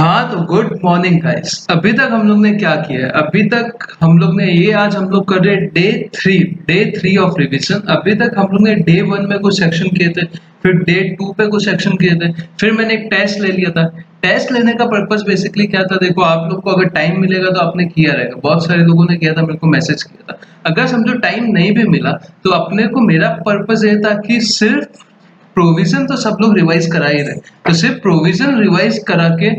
हाँ, तो good morning guys. अभी तक हम लोग ने क्या किया है? अभी तक हम लोग ने ये आज हम लोग कर रहे हैं डे थ्री ऑफ रिवीजन। अभी तक हम लोग ने डे वन में कुछ सेक्शन किए थे, फिर डे टू पे कुछ सेक्शन किए थे, फिर मैंने एक टेस्ट ले लिया था। टेस्ट लेने का पर्पस बेसिकली क्या था? देखो, आप लोग को अगर टाइम मिलेगा तो आपने किया रहेगा। बहुत सारे लोगों ने किया था, मेरे को मैसेज किया था। अगर समझो टाइम नहीं भी मिला तो अपने को, मेरा पर्पस ये था कि सिर्फ प्रोविजन तो सब लोग रिवाइज करा ही रहे, तो सिर्फ प्रोविजन रिवाइज करा के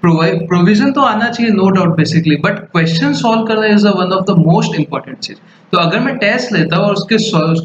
प्रोविजन तो आना चाहिए, no doubt basically, but question solve करना is one of the most important चीज। तो अगर मैं टेस्ट लेता हूँ और उसके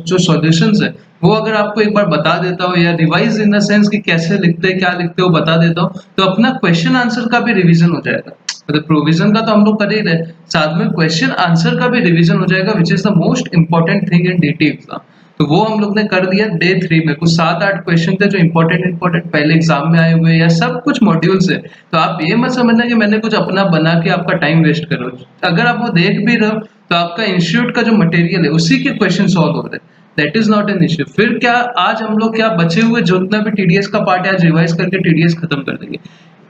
जो सॉल्यूशंस है वो अगर आपको एक बार बता देता हूँ, या रिवाइज इन द सेंस कि कैसे लिखते हैं, क्या लिखते हो बता देता हूँ, तो अपना क्वेश्चन आंसर का भी रिवीजन हो जाएगा। मतलब प्रोविजन का तो हम लोग कर ही रहे, साथ में क्वेश्चन आंसर का भी रिवीजन हो जाएगा, which is the most important thing in DT exam. तो वो हम लोग ने कर दिया डे थ्री में। कुछ 7-8 क्वेश्चन थे जो इंपॉर्टेंट पहले एग्जाम में आए हुए, या सब कुछ मॉड्यूल से। तो आप ये मत समझना कि मैंने कुछ अपना बना के आपका टाइम वेस्ट करो। अगर आप वो देख भी रहे हो तो आपका इंस्टीट्यूट का जो मटेरियल है उसी के क्वेश्चन सॉल्व हो रहे हैं। That is not an issue. फिर क्या, आज हम लोग क्या बचे हुए जितना भी टीडीएस का पार्ट है आज रिवाइज करके टीडीएस खत्म कर देंगे।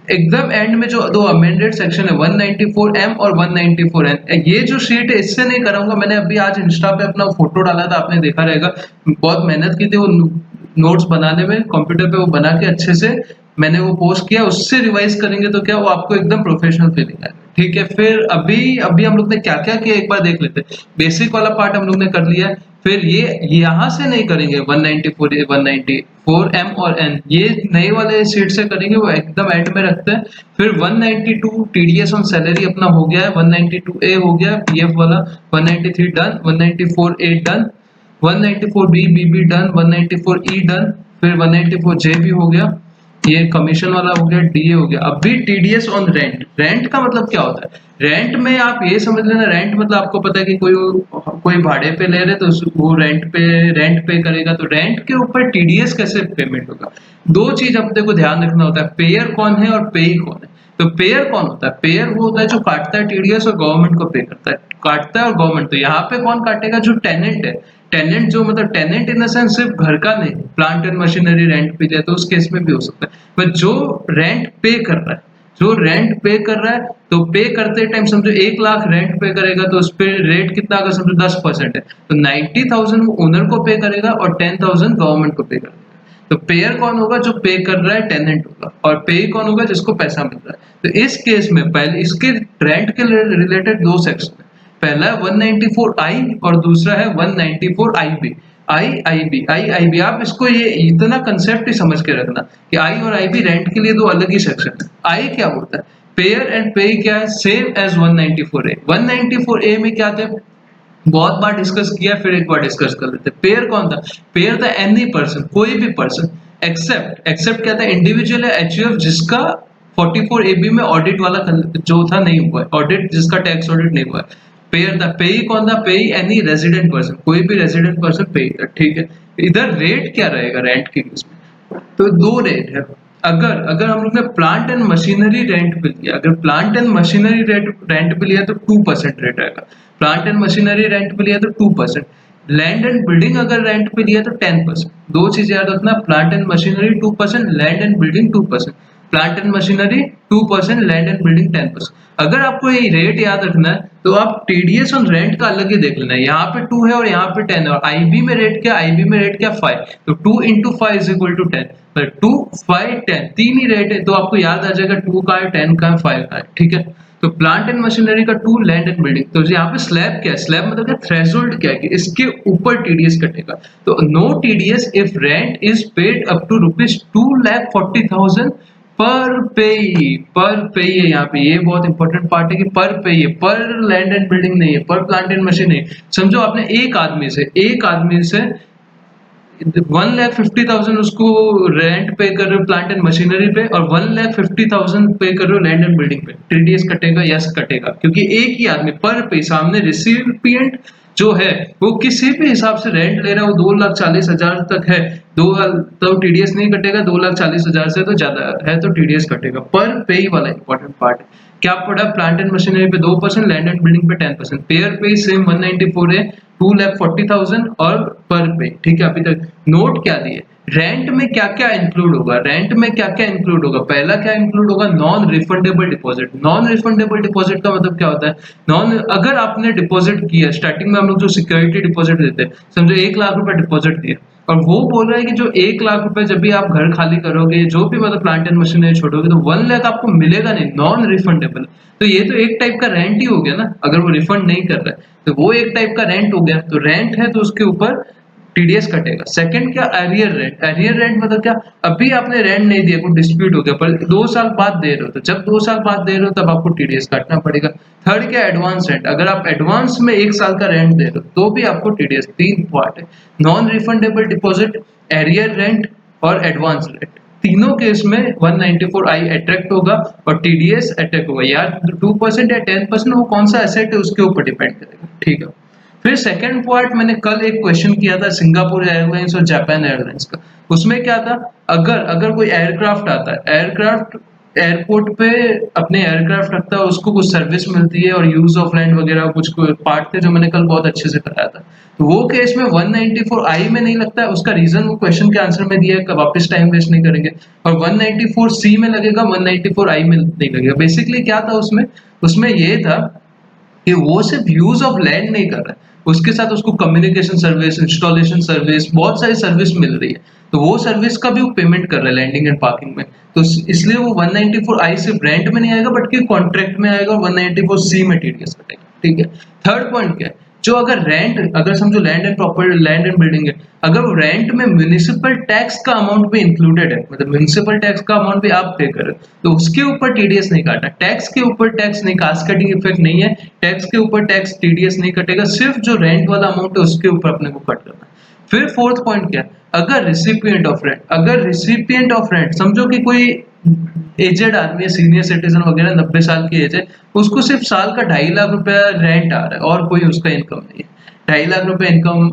एकदम एंड में जो दो अमेंडेड सेक्शन है 194M और 194N, ये जो शीट है इससे नहीं कराऊंगा। मैंने अभी आज इंस्टा पे अपना फोटो डाला था, आपने देखा रहेगा। बहुत मेहनत की थी वो नोट्स बनाने में, कंप्यूटर पे वो बना के अच्छे से मैंने वो पोस्ट किया। उससे रिवाइज करेंगे तो क्या वो आपको एकदम प्रोफेशनल फीलिंग आएगा। ठीक है, फिर अभी अभी हम लोग ने क्या क्या किया एक बार देख लेते हैं। बेसिक वाला पार्ट हम लोग ने कर लिया है। फिर ये यहाँ से नहीं करेंगे 194 194M और N, ये नए वाले सीट से करेंगे, वो एकदम एंड में रखते हैं। फिर 192 टीडीएस ऑन सैलरी अपना हो गया है, 192A हो गया पीएफ वाला, 193 डन, 194A डन, 194B बीबी डन, 194E डन, फिर 194J भी हो गया। ये कमीशन वाला हो गया, डीए हो गया। अभी टीडीएस ऑन रेंट। रेंट का मतलब क्या होता है? रेंट में आप ये समझ लेना, रेंट मतलब आपको पता है कि कोई भाड़े पे ले रहे तो वो रेंट पे करेगा, तो रेंट के ऊपर टीडीएस कैसे पेमेंट होगा? दो चीज अपने को ध्यान रखना होता है, पेयर कौन है और पेई कौन है। तो पेयर कौन होता है? पेयर वो होता है जो काटता है टीडीएस और गवर्नमेंट को पे करता है, काटता है और गवर्नमेंट। तो यहाँ पे कौन काटेगा? जो टेनेंट है। टेनेंट जो मतलब टेनेंट इन द सेंस सिर्फ घर का नहीं, प्लांट एंड मशीनरी रेंट पे दिया तो उस केस में भी हो सकता है। पर जो रेंट पे कर रहा है, जो रेंट पे कर रहा है, तो पे करते टाइम समझो 1 लाख रेंट पे करेगा तो उस पे रेट कितना, अगर समझो 10% है तो 90,000 वो ओनर को पे करेगा और 10,000 गवर्नमेंट को पे करेगा। तो पेयर कौन होगा? जो पे कर रहा है टेनेंट होगा, और पे कौन होगा? जिसको पैसा मिल रहा है। तो इस केस में पहले इसके रेंट के रिलेटेड दो सेक्शन है। पहला है 194I और दूसरा है 194IB। आई आई बी आप इसको ये इतना कंसेप्ट ही समझ के रखना कि आई और आई बी रेंट के लिए दो अलग ही सेक्शन है। आई क्या होता है? पेयर एंड पे क्या है? Same as 194A। 194A में क्या थे? बहुत बार डिस्कस किया, फिर एक बार डिस्कस कर लेते। पेयर कौन था? पेयर था एनी पर्सन, कोई भी पर्सन, एक्सेप्ट एक्सेप्ट क्या था? इंडिविजुअल है एचयूएफ जिसका 44AB में ऑडिट वाला जो था नहीं हुआ है, ऑडिट जिसका टैक्स ऑडिट नहीं हुआ है। पेयर था। पेई कौन था? पेई एनी रेजिडेंट पर्सन, कोई भी रेजिडेंट पर्सन पेई था। ठीक है, इधर रेट क्या रहेगा रेंट के केस में? तो दो रेट है। अगर अगर हम लोग ने प्लांट एंड मशीनरी रेंट पे लिया, अगर प्लांट एंड मशीनरी रेंट पे लिया तो 2% रेट आएगा। प्लांट एंड मशीनरी रेंट पे लिया तो 2%। लैंड एंड बिल्डिंग अगर रेंट पे लिया तो 10%। दो चीज याद रखना, plant and machinery 2%, land and building 2%। Plant and machinery 2%, land and building 10%। अगर आपको ये रेट याद रखना है तो आप टीडीएस ऑन रेंट का अलग ही देख लेना है। यहाँ पे 2 है और यहाँ पे 10 है, और आईबी में रेट क्या? आईबी में रेट क्या? 5। तो 2 into 5 is equal to 10। 2 5 10 तीन ही रेट है, तो आपको याद आ जाएगा 2 का है, 10 का है, 5 का है। ठीक है, तो प्लांट एंड मशीनरी का 2, लैंड एंड बिल्डिंग। तो यहाँ पे स्लैब क्या है? स्लैब मतलब क्या? थ्रेशोल्ड क्या है कि इसके ऊपर टीडीएस कटेगा। तो no TDS if rent is paid up to ₹2,40,000 पर पे है। यहाँ पे ये बहुत इंपॉर्टेंट पार्ट है कि पर पे है, पर लैंड एंड बिल्डिंग नहीं है, पर प्लांट एंड मशीन नहीं। समझो आपने एक आदमी से 1,50,000 उसको रेंट पे कर रहे हो प्लांट एंड मशीनरी पे, और 1,50,000 पे कर रहे हो लैंड एंड बिल्डिंग पे। टीडीएस कटेगा? यस कटेगा, क्योंकि एक ही आदमी पर पे, सामने रिसिपिएंट जो है वो किसी भी हिसाब से रेंट ले रहा है, वो 2,40,000 तक है, दो तो टीडीएस नहीं कटेगा। 2,40,000 से तो ज्यादा है तो टीडीएस कटेगा। पर पे वाला इंपॉर्टेंट पार्ट है। क्या पड़ा, प्लांट एंड मशीनरी पे 2%, लैंड एंड बिल्डिंग पे 10%, पेयर पे सेम 194 है, 2,40,000 और पर पे, ठीक है। अभी तक नोट क्या दिए, रेंट में क्या क्या इंक्लूड होगा, रेंट में क्या क्या इंक्लूड होगा, पहला क्या इंक्लूड होगा, non refundable deposit. Non refundable deposit का मतलब क्या होता है, नॉन, अगर आपने डिपॉजिट किया, स्टार्टिंग में हम लोग जो सिक्योरिटी डिपॉजिट देते हैं, समझो 1 लाख रुपए डिपॉजिट दिया, और वो बोल रहा है कि जो 1 लाख रुपए जब भी आप घर खाली करोगे, जो भी मतलब प्लांट एंड मशीनरी छोड़ोगे, तो 1 लाख आपको मिलेगा नहीं, नॉन रिफंडेबल। तो ये तो एक टाइप का रेंट ही हो गया ना, अगर वो रिफंड नहीं कर रहा है तो वो एक टाइप का रेंट हो गया। तो रेंट है तो उसके ऊपर टीडीएस कटेगा। सेकंड क्या, एरियर रेंट। एरियर रेंट मतलब क्या, अभी आपने रेंट नहीं दिया, कोई डिस्प्यूट हो गया, पर 2 साल बाद दे रहे हो, तो जब 2 साल बाद दे रहे हो तब आपको टीडीएस काटना पड़ेगा। थर्ड क्या, एडवांस रेंट। अगर आप एडवांस में 1 साल का रेंट दे रहे हो तो भी आपको टीडीएस। 3 पार्ट है, non refundable deposit, arrear rent और एडवांस रेंट। तीनों केस में 194 आई अट्रैक्ट होगा और टीडीएस अटैक होगा। यार 2% या 10% वो कौन सा एसेट है उसके ऊपर डिपेंड करेगा, ठीक है। फिर सेकंड पार्ट, मैंने कल एक क्वेश्चन किया था सिंगापुर एयरलाइंस और जापान एयरलाइंस का। उसमें क्या था, अगर अगर कोई एयरक्राफ्ट आता है, एयरक्राफ्ट एयरपोर्ट पे अपने एयरक्राफ्ट रखता है, उसको कुछ सर्विस मिलती है और यूज ऑफ लैंड वगैरह कुछ पार्ट थे जो मैंने कल बहुत अच्छे से कराया था, तो वो केस में 194 आई में नहीं लगता है। उसका रीजन वो क्वेश्चन के आंसर में दिया है, वापस टाइम वेस्ट नहीं करेंगे। और 194 सी में लगेगा, 194 आई में नहीं लगेगा। बेसिकली क्या था उसमें, उसमें ये था कि वो सिर्फ यूज ऑफ लैंड नहीं कर रहा है, उसके साथ उसको कम्युनिकेशन सर्विस, इंस्टॉलेशन सर्विस, बहुत सारी सर्विस मिल रही है, तो वो सर्विस का भी वो पेमेंट कर रहा है लैंडिंग एंड पार्किंग में। तो इसलिए वो 194 आई सिर्फ रेंट में नहीं आएगा बल्कि कॉन्ट्रैक्ट में आएगा, और 194 सी में टीडीएस कटेगा, ठीक है। थर्ड पॉइंट क्या है, जो अगर रेंट, अगर समझो land and property, land and building है, अगर वो रेंट में म्युनिसिपल टैक्स का अमाउंट भी इंक्लूडेड है, मतलब म्युनिसिपल टैक्स का अमाउंट भी आप पे कर रहे हो, तो उसके ऊपर टीडीएस नहीं काटा। टैक्स के ऊपर टैक्स नहीं, कास्केडिंग इफेक्ट नहीं है, टैक्स के ऊपर टैक्स टीडीएस नहीं कटेगा, सिर्फ जो रेंट वाला अमाउंट है उसके ऊपर अपने को कट करना है। फिर फोर्थ पॉइंट क्या है, अगर रिसिपिएंट ऑफ रेंट, अगर रिसिपिएंट ऑफ रेंट, समझो कि कोई एजेड आदमी है, सीनियर सिटीजन वगैरह, 90 साल की एज है, उसको सिर्फ साल का 2.5 लाख रुपया रेंट आ रहा है और कोई उसका इनकम नहीं है, 2.5 लाख रुपए इनकम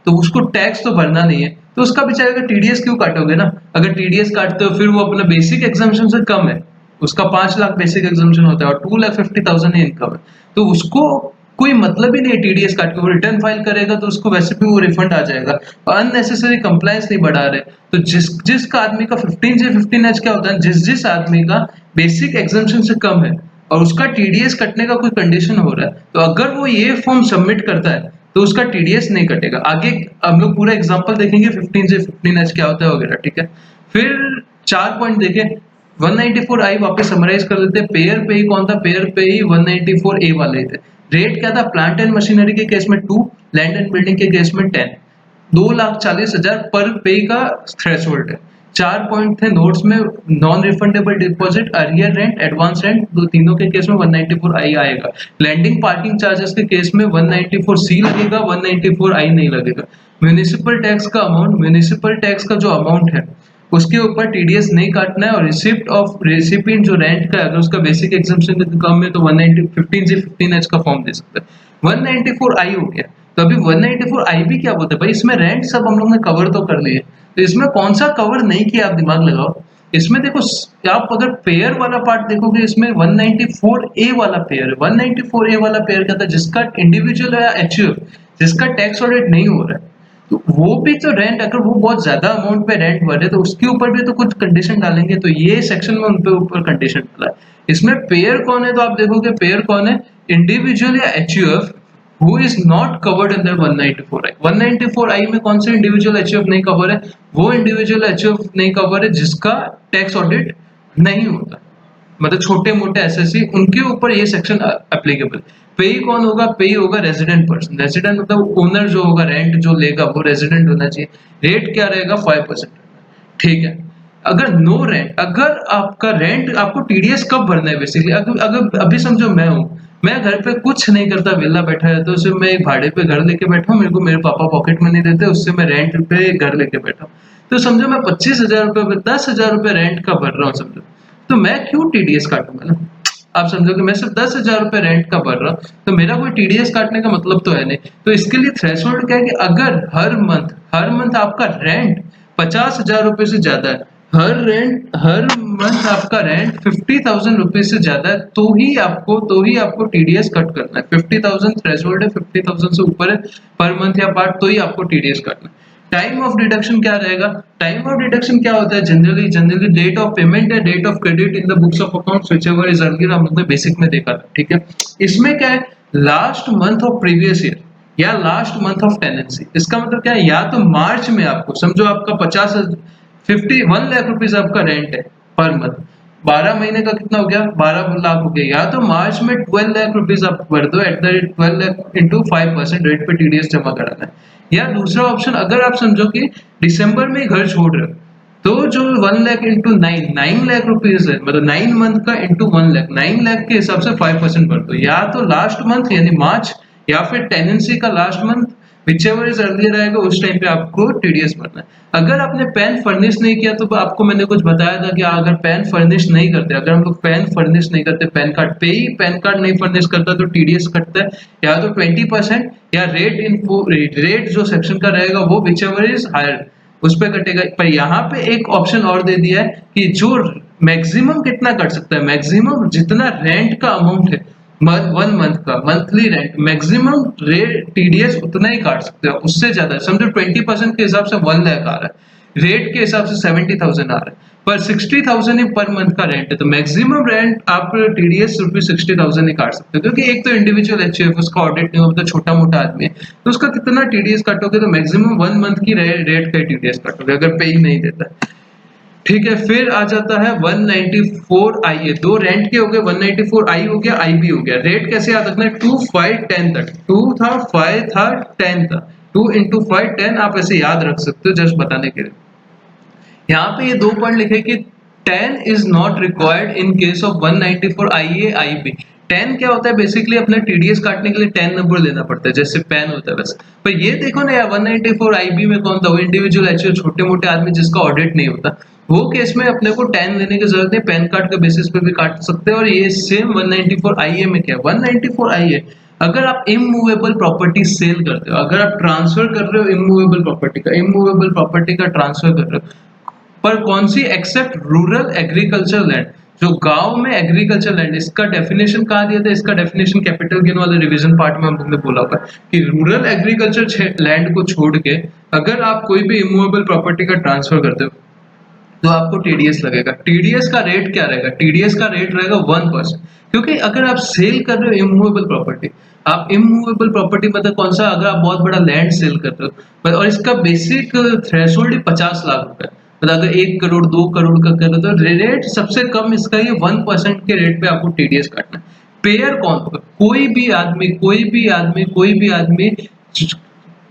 तो उसको टैक्स तो भरना नहीं है, तो उसका बेचारे का टीडीएस क्यों काटोगे ना। अगर टीडीएस काटते हो फिर वो अपना बेसिक एग्जाम्पशन से कम है, उसका 5 लाख बेसिक एग्जाम्पशन होता है और 2,50,000 ही इनकम है, तो उसको कोई मतलब ही नहीं है टीडीएस काट के। वो रिटर्न फाइल करेगा तो उसको वैसे भी वो रिफंड आ जाएगा, और अननेसेसरी कंप्लायंस नहीं बढ़ा रहे। तो जिसका आदमी का 15 से 15H क्या होता है, जिस आदमी का बेसिक एग्जाम्पशन से कम है और उसका टीडीएस कटने का कोई कंडीशन हो रहा है, तो अगर वो ये फॉर्म सबमिट करता है तो उसका टीडीएस नहीं कटेगा। आगे हम लोग पूरा एग्जांपल देखेंगे 15 से 15H क्या होता है वगैरह, ठीक है। फिर 4 पॉइंट देखें, 194 आई वापस समराइज कर देते हैं। पेयर पे ही कौन था, पेयर पे ही 194 ए वाले थे। रेट क्या था, प्लांट एंड मशीनरी के केस में 2, लैंड एंड बिल्डिंग के केस में 10, 2,40,000 पर पे का थ्रेशोल्ड है। 4 पॉइंट थे नोट्स में, non refundable deposit, arrear rent, advance rent, दो तीनों के केस में 194 आई आएगा। लैंडिंग पार्किंग चार्जेस के केस में 194 सी लगेगा, 194 आई नहीं लगेगा। म्युनिसिपल टैक्स का अमाउंट, म्युनिसिपल टैक्स का जो अमाउंट है उसके ऊपर टीडीएस नहीं काटना है, और रिसिप्ट ऑफ रेसिपिएंट जो रेंट का है अगर उसका बेसिक एग्जम्पशन कम है तो 15 से 15H का फॉर्म दे सकता है। 194 आई हो गया, तो अभी 194 आई भी क्या बोलते हैं भाई, इसमें रेंट सब हम लोग ने कवर तो कर लिए, तो इसमें कौन सा कवर नहीं किया, आप दिमाग लगाओ। इसमें देखो, आप अगर पेयर वाला पार्ट देखोगे, इसमें 194 ए वाला पेयर है। 194 ए वाला पेयर क्या था, जिसका इंडिविजुअल या एचयूएफ, जिसका टैक्स ऑडिट नहीं हो रहा है, तो वो भी तो रेंट, अगर वो बहुत ज्यादा अमाउंट पे रेंट भरे तो उसके ऊपर भी तो कुछ कंडीशन डालेंगे, तो ये सेक्शन में उनके ऊपर कंडीशन डाला है। इसमें पेयर कौन है, तो आप देखोगे पेयर कौन है, इंडिविजुअल या HUF who is not covered in the 194I। 194I में कौन से इंडिविजुअल एचयूएफ नहीं कवर है, वो इंडिविजुअल एचयूएफ नहीं कवर है जिसका टैक्स ऑडिट नहीं होता, मतलब छोटे मोटे एसएससी, उनके ऊपर ये सेक्शन एप्लीकेबल। पे कौन होगा, पे होगा रेजिडेंट पर्सन। रेजिडेंट मतलब ओनर जो होगा, रेंट जो लेगा वो रेजिडेंट होना चाहिए। रेट क्या रहेगा, 5%, ठीक है। अगर नो रेंट, अगर आपका रेंट, आपको टीडीएस कब भरना है बेसिकली, अगर अभी समझो मैं हूँ, मैं घर पे कुछ नहीं करता, वेला बैठा है, तो सिर्फ मैं एक भाड़े पे घर लेके बैठा हूँ, मेरे को मेरे पापा पॉकेट मनी देते, उससे मैं रेंट पे घर लेके बैठा हूँ, तो समझो मैं 25,000 रुपए, 10,000 रुपए रेंट का भर रहा हूँ समझो, तो मैं क्यों टीडीएस काटूंगा ना। आप समझो कि मैं सिर्फ 10,000 रुपए रेंट का भर रहा हूँ, तो मेरा कोई टीडीएस काटने का मतलब तो है नहीं। तो इसके लिए थ्रेशोल्ड क्या है कि अगर हर मंथ आपका रेंट 50,000 रुपए से ज्यादा है, हर मंथ आपका रेंट 50,000 रुपीज से ज्यादा है तो ही आपको टीडीएस कट करना है। 50,000 थ्रेशोल्ड है, 50,000 से ऊपर है पर मंथ या पार्ट तो ही आपको टीडीएस करना है। टाइम ऑफ डिडक्शन क्या रहेगा? टाइम ऑफ डिडक्शन क्या होता है? जनरली डेट ऑफ पेमेंट या date of credit in the books of accounts whichever is earlier, हम लोग ने बेसिक में देखा था, ठीक है। इसमें क्या है, last month of previous year या लास्ट मंथ ऑफ टेनेंसी। इसका मतलब क्या है, या तो मार्च में आपको समझो आपका 1 लाख रुपीज आपका रेंट है पर मंथ, 12 महीने का कितना हो गया, 12 लाख हो गया। या तो मार्च में 12 लाख रुपीज आप भर दो at the rate 12 lakh into 5% rate पे टीडीएस जमा कराना है। या दूसरा ऑप्शन, अगर आप समझो कि दिसंबर में घर छोड़ रहे हो तो जो 1 लाख इंटू 9 लाख रुपीज है, मतलब 9 मंथ का इंटू 1 लाख, 9 लाख के हिसाब से 5% भर दो। या तो लास्ट मंथ यानी मार्च या फिर टेनेंसी का last month, whichever is earlier रहेगा उस टाइम पे आपको टीडीएस भरना है। अगर आपने पैन फर्निश नहीं किया तो आपको मैंने कुछ बताया था कि अगर पैन फर्निश नहीं करते, अगर हम लोग पैन फर्निश नहीं करते, पैन कार्ड पे ही पैन कार्ड नहीं फर्निश करता तो टीडीएस कटता है या तो 20% या रेट जो सेक्शन का रहेगा वो विचएवर इज हायर उस पे कटेगा। पर यहाँ पे एक ऑप्शन और दे दिया है कि जो मैक्सिमम कितना कट सकता है, मैक्सिमम जितना रेंट का अमाउंट है 1 मंथ का monthly rent, maximum rate TDS उतना ही काट सकते हो, उससे ज्यादा समझो 20% के हिसाब से 1 लाख आ रहा है, रेट के हिसाब से 70,000 आ रहा है, पर 60,000 ही पर मंथ का रेंट है तो मैक्सिमम रेंट आप टीडीएस ₹60,000 ही काट सकते हो। क्योंकि एक तो इंडिविजुअल एचयूएफ उसका ऑडिट नहीं होता, छोटा मोटा आदमी है तो उसका कितना टीडीएस काटोगे, तो मैक्सिमम 1 मंथ की रेट का टीडीएस काटोगे अगर पे ही नहीं देता। ठीक है, फिर आ जाता है 194 आईए, दो रेंट के हो गए, 194 आई हो गया, आईबी हो गया। रेट कैसे याद रखना है, 2 5 10 तक, 2 था 5 था 10 था, 2 इंटू 5 10 आप ऐसे याद रख सकते हो जस्ट बताने के लिए। यहाँ पे ये दो पॉइंट लिखे कि 10 is not required in case of 194 आईए आईबी। 10 क्या होता है, बेसिकली अपने टीडीएस काटने के लिए 10 नंबर लेना पड़ता है जैसे पेन होता है वैसे। पर ये देखो ना यार, 194 आईबी में कौन था, वो इंडिविजुअल एचओ छोटे मोटे आदमी जिसका ऑडिट नहीं होता, वो केस में अपने को 10 लेने की जरूरत नहीं, पैन कार्ड के बेसिस पे भी काट सकते हैं। और ये सेम 194 आईए में क्या, 194 आईए अगर आप इमूवेबल प्रॉपर्टी सेल करते हो, अगर आप ट्रांसफर कर रहे हो इमूवेबल प्रॉपर्टी का ट्रांसफर कर रहे हो, पर कौन सी, एक्सेप्ट रूरल एग्रीकल्चर लैंड, जो गांव में एग्रीकल्चर लैंड, इसका डेफिनेशन कहाँ दिया था, इसका डेफिनेशन कैपिटल गेन वाले रिवीजन पार्ट में हम लोगों ने बोला होगा कि रूरल एग्रीकल्चर लैंड को छोड़ के अगर आप कोई भी इमूवेबल प्रॉपर्टी का ट्रांसफर करते हो तो आपको टीडीएस लगेगा। टीडीएस का रेट क्या रहेगा, टीडीएस का रेट रहेगा 1%। क्योंकि अगर आप सेल कर रहे हो इमूवेबल प्रॉपर्टी, आप इमूवेबल प्रॉपर्टी मतलब कौन सा, अगर आप बहुत बड़ा लैंड सेल कर रहे हो और इसका बेसिक थ्रेशोल्ड ही 50 लाख रुपए, मतलब अगर 1 करोड़ 2 करोड़ का कर रहे हो तो रेट सबसे कम इसका ही 1% के रेट पे आपको टीडीएस काटना है। पेयर कौन होगा, कोई भी आदमी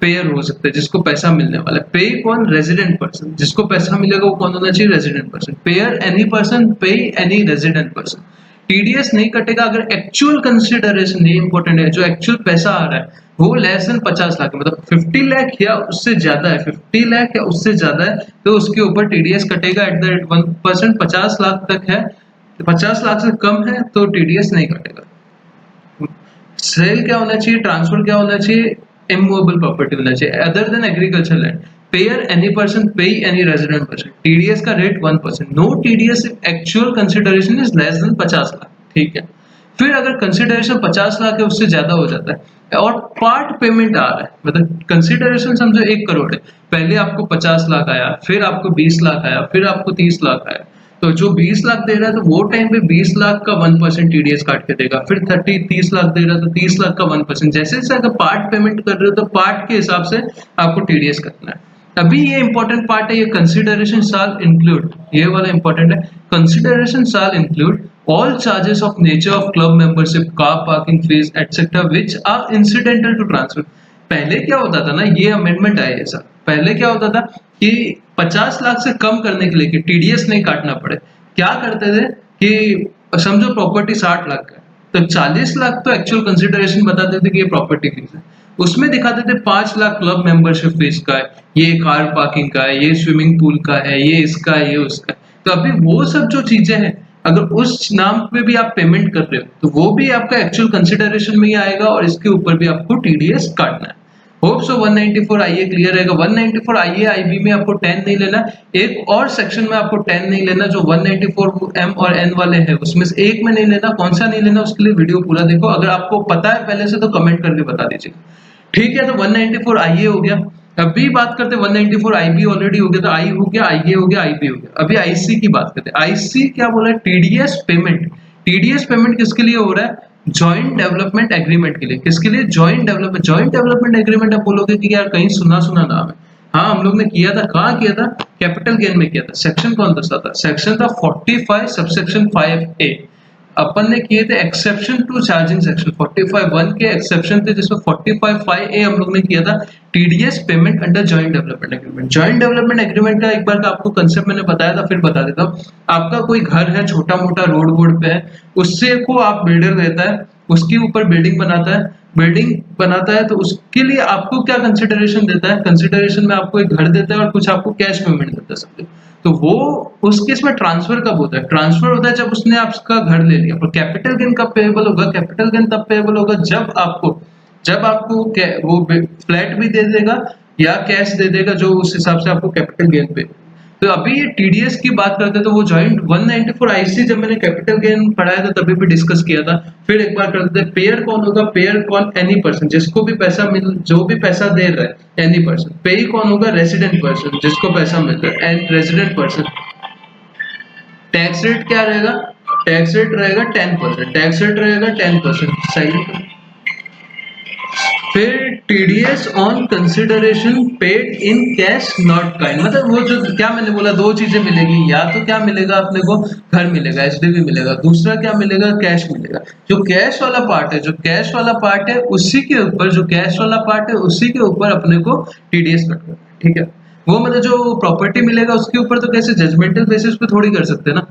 पेयर हो सकता है जिसको पैसा मिलने वाला है। पे कौन, रेजिडेंट पर्सन, जिसको पैसा मिलेगा वो कौन होना चाहिए, resident person. Pair any person, pay any resident person. TDS नहीं कटेगा अगर एक्चुअल कंसिडरेशन, ये इंपॉर्टेंट है, जो एक्चुअल पैसा आ रहा है वो लेस देन 50 लाख है, मतलब 50 लाख या उससे ज्यादा है, 50 लाख या उससे ज्यादा है तो उसके ऊपर टीडीएस कटेगा एट द रेट 1%। 50 लाख तक है, 50 लाख से कम है तो टीडीएस नहीं कटेगा। सेल क्या होना चाहिए, ट्रांसफर क्या होना चाहिए, इमूवेबल प्रॉपर्टी होना चाहिए other than agriculture land. Payer any person, pay any resident person. TDS का rate 1%, no TDS if actual consideration is less than 50 lakh. ठीक है, फिर अगर कंसिडरेशन 50 लाख है उससे ज्यादा हो जाता है और पार्ट पेमेंट आ रहा है, मतलब कंसिडरेशन समझो 1 करोड़ है, पहले आपको 50 लाख आया, फिर आपको 20 लाख आया, फिर आपको 30 लाख आया, तो जो 20 लाख दे रहा है तो वो टाइम पे 20 लाख का 1% टीडीएस काट के देगा। फिर 30 लाख दे रहा है तो 30 लाख का 1%। जैसे जैसे अगर पार्ट पेमेंट कर रहे हो तो पार्ट के हिसाब से आपको टीडीएस करना है। अभी ये इंपॉर्टेंट पार्ट है, ये कंसिडरेशन शाल इंक्लूड, ये वाला इंपॉर्टेंट है, consideration shall include all charges of nature of club membership, car parking fees etcetera which are incidental to transfer. पहले क्या होता था ना, ये अमेंडमेंट आया है सर, पहले क्या होता था कि 50 लाख से कम करने के लिए कि टीडीएस नहीं काटना पड़े, क्या करते थे कि समझो प्रॉपर्टी 60 लाख का, तो 40 लाख तो एक्चुअल कंसिडरेशन बताते थे कि ये प्रॉपर्टी फीस है, उसमें दिखाते थे 5 लाख क्लब मेंबरशिप फीस का है, ये कार पार्किंग का है, ये स्विमिंग पूल का है, ये इसका है, ये उसका है। तो अभी वो सब जो चीजें हैं अगर उस नाम पे भी आप पेमेंट कर रहे हो तो वो भी आपका एक्चुअल कंसिडरेशन में ही आएगा और इसके ऊपर भी आपको टीडीएस काटना है। होप सो 194 आईए क्लियर रहेगा। 194 आईए आईबी में आपको 10 नहीं लेना, एक और सेक्शन में आपको 10 नहीं लेना, जो 194 एम और एन वाले हैं उसमें से एक में नहीं लेना। कौन सा नहीं लेना उसके लिए वीडियो पूरा देखो, अगर आपको पता है पहले से तो कमेंट करके बता दीजिए। ठीक है, तो 194 आईए हो गया। अभी बात करते हैं 194 आईबी ऑलरेडी हो गया, तो आई हो गया, आईए हो गया, आईबी हो गया। अभी आईसी की बात करते हैं। आईसी क्या बोला है? TDS payment. टीडीएस पेमेंट किसके लिए हो रहा है? जॉइंट डेवलपमेंट एग्रीमेंट के लिए। किसके लिए? Joint development agreement. आप बोलोगे कि यार कहीं सुना सुना नाम है। हाँ, हम लोग ने किया था। कहाँ किया था? कैपिटल गेन में किया था। सेक्शन कौन सा था? सेक्शन था 45 सबसेक्शन 5A। अपन ने किए थे एक्सेप्शन टू चार्जिंग सेक्शन 45(1) के एक्सेप्शन थे, जिसमें 45(5)A हम लोग ने किया था TDS payment under joint development agreement. Joint development agreement का एक बार का आपको कंसेप्ट मैंने बताया था, फिर बता देता हूँ। आपका कोई घर है, छोटा मोटा रोड वोड पे है, उससे को आप बिल्डर देता है, उसके ऊपर बिल्डिंग बनाता है, तो उसके लिए आपको क्या कंसिडरेशन देता है? कंसिडरेशन में आपको एक घर देता है और कुछ आपको कैश पेमेंट देता है सबके। तो वो उस केस में ट्रांसफर कब होता है? ट्रांसफर होता है जब उसने आपका घर ले लिया। और कैपिटल गेन कब पेएबल होगा? कैपिटल गेन तब पेएबल होगा जब आपको वो फ्लैट भी दे देगा या कैश दे देगा, जो उस हिसाब से आपको कैपिटल गेन पे। तो अभी ये टीडीएस की बात करते हैं, तो वो जॉइंट 194 आईसी जब मैंने कैपिटल गेन पढ़ाया था तभी भी डिस्कस किया था। फिर एक बार करते हैं, पेयर कौन होगा? पेयर कौन? एनी पर्सन, जिसको भी पैसा जो भी पैसा दे रहा है, एनी पर्सन। पेई कौन होगा? रेसिडेंट पर्सन, जिसको पैसा मिल रहा है, and resident person. Tax rate क्या रहेगा? टैक्स रेट रहेगा 10%। टैक्स रेट रहेगा 10%। सही। फिर TDS on consideration paid in cash not kind. मतलब वो जो क्या मैंने बोला, दो चीजें मिलेगी। या तो क्या मिलेगा अपने को? घर मिलेगा, एचडीबी मिलेगा। दूसरा क्या मिलेगा? कैश मिलेगा। जो कैश वाला पार्ट है, उसी के ऊपर, जो कैश वाला पार्ट है उसी के ऊपर अपने को टीडीएस कट करना है। ठीक है, वो मतलब जो प्रॉपर्टी मिलेगा उसके ऊपर तो कैसे जजमेंटल बेसिस पे थोड़ी कर सकते हैं ना।